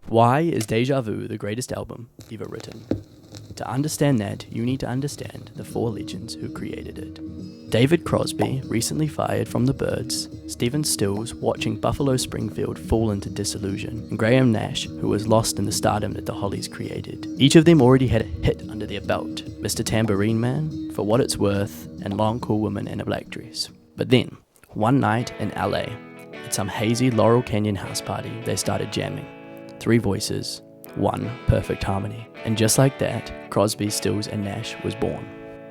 Why is Deja Vu the greatest album ever written? To understand that, you need to understand the four legends who created it. David Crosby, recently fired from the Byrds, Stephen Stills watching Buffalo Springfield fall into disillusion, and Graham Nash, who was lost in the stardom that the Hollies created. Each of them already had a hit under their belt, Mr. Tambourine Man, For What It's Worth, and Long Cool Woman in a Black Dress. But then, one night in LA, at some hazy Laurel Canyon house party, they started jamming. 3 voices, 1 perfect harmony. And just like that, Crosby, Stills and Nash was born.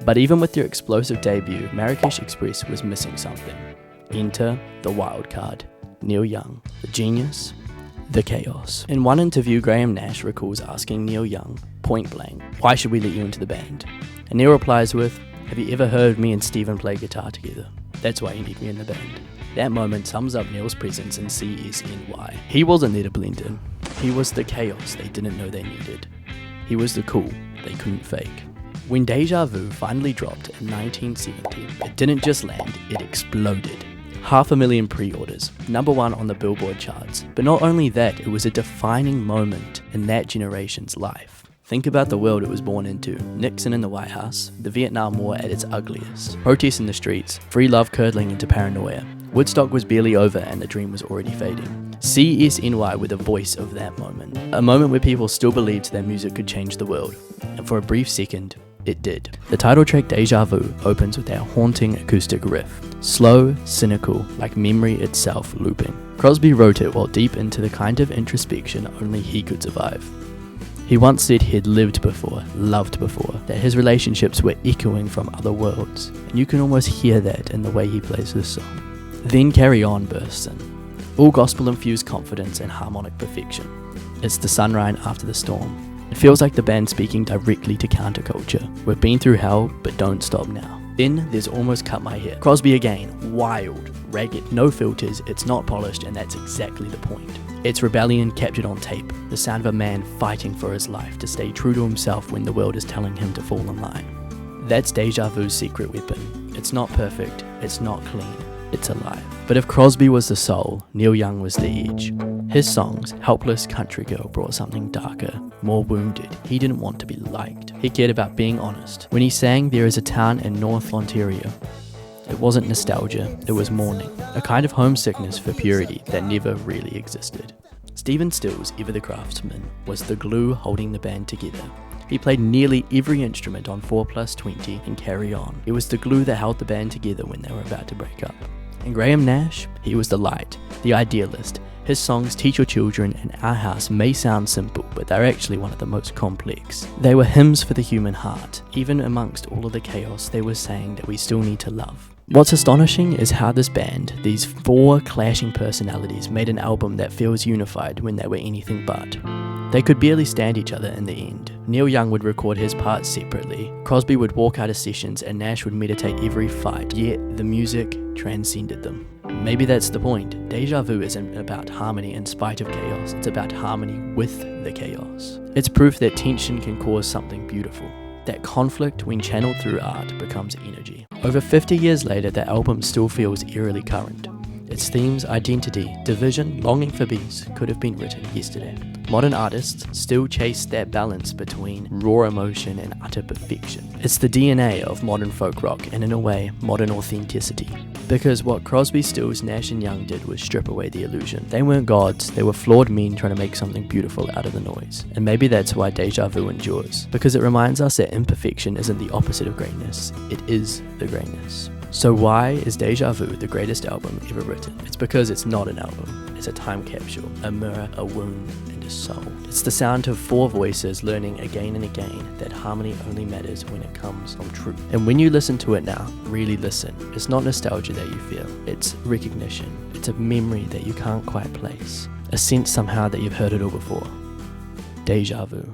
But even with their explosive debut, Marrakesh Express was missing something. Enter the wild card, Neil Young, the genius, the chaos. In one interview, Graham Nash recalls asking Neil Young, point blank, why should we let you into the band? And Neil replies with, have you ever heard me and Stephen play guitar together? That's why you need me in the band. That moment sums up Neil's presence in CSNY. He wasn't there to blend in. He was the chaos they didn't know they needed. He was the cool they couldn't fake. When Deja Vu finally dropped in 1970, it didn't just land, it exploded. 500,000 pre-orders, #1 on the Billboard charts. But not only that, it was a defining moment in that generation's life. Think about the world it was born into. Nixon in the White House, the Vietnam War at its ugliest, protests in the streets, free love curdling into paranoia. Woodstock was barely over and the dream was already fading. CSNY were the voice of that moment. A moment where people still believed that music could change the world. And for a brief second, it did. The title track Deja Vu opens with that haunting acoustic riff. Slow, cynical, like memory itself looping. Crosby wrote it while deep into the kind of introspection only he could survive. He once said he'd lived before, loved before, that his relationships were echoing from other worlds, and you can almost hear that in the way he plays this song. Then Carry On bursts in, all gospel-infused confidence and harmonic perfection. It's the sunrise after the storm. It feels like the band speaking directly to counterculture. We've been through hell, but don't stop now. Then there's Almost Cut My Hair. Crosby again, wild, ragged, no filters, it's not polished, and that's exactly the point. It's rebellion captured on tape, the sound of a man fighting for his life to stay true to himself when the world is telling him to fall in line. That's Deja Vu's secret weapon. It's not perfect, it's not clean, it's alive. But if Crosby was the soul, Neil Young was the edge. His songs, Helpless Country Girl, brought something darker, more wounded. He didn't want to be liked. He cared about being honest. When he sang There Is a Town in North Ontario, it wasn't nostalgia, it was mourning, a kind of homesickness for purity that never really existed. Stephen Stills, ever the craftsman, was the glue holding the band together. He played nearly every instrument on 4+20 and Carry On. It was the glue that held the band together when they were about to break up. And Graham Nash, he was the light, the idealist. His songs Teach Your Children and Our House may sound simple, but they're actually one of the most complex. They were hymns for the human heart. Even amongst all of the chaos, they were saying that we still need to love. What's astonishing is how this band, these 4 clashing personalities, made an album that feels unified when they were anything but. They could barely stand each other in the end. Neil Young would record his parts separately, Crosby would walk out of sessions, and Nash would meditate every fight, yet the music transcended them. Maybe that's the point. Deja Vu isn't about harmony in spite of chaos, it's about harmony with the chaos. It's proof that tension can cause something beautiful. That conflict, when channeled through art, becomes energy. Over 50 years later, the album still feels eerily current. Its themes, identity, division, longing for peace could have been written yesterday. Modern artists still chase that balance between raw emotion and utter perfection. It's the DNA of modern folk rock and, in a way, modern authenticity. Because what Crosby, Stills, Nash and Young did was strip away the illusion. They weren't gods, they were flawed men trying to make something beautiful out of the noise. And maybe that's why Deja Vu endures. Because it reminds us that imperfection isn't the opposite of greatness, it is the greatness. So why is Deja Vu the greatest album ever written? It's because it's not an album. It's a time capsule, a mirror, a wound, and a soul. It's the sound of 4 voices learning again and again that harmony only matters when it comes from truth. And when you listen to it now, really listen. It's not nostalgia that you feel. It's recognition. It's a memory that you can't quite place. A sense somehow that you've heard it all before. Deja Vu.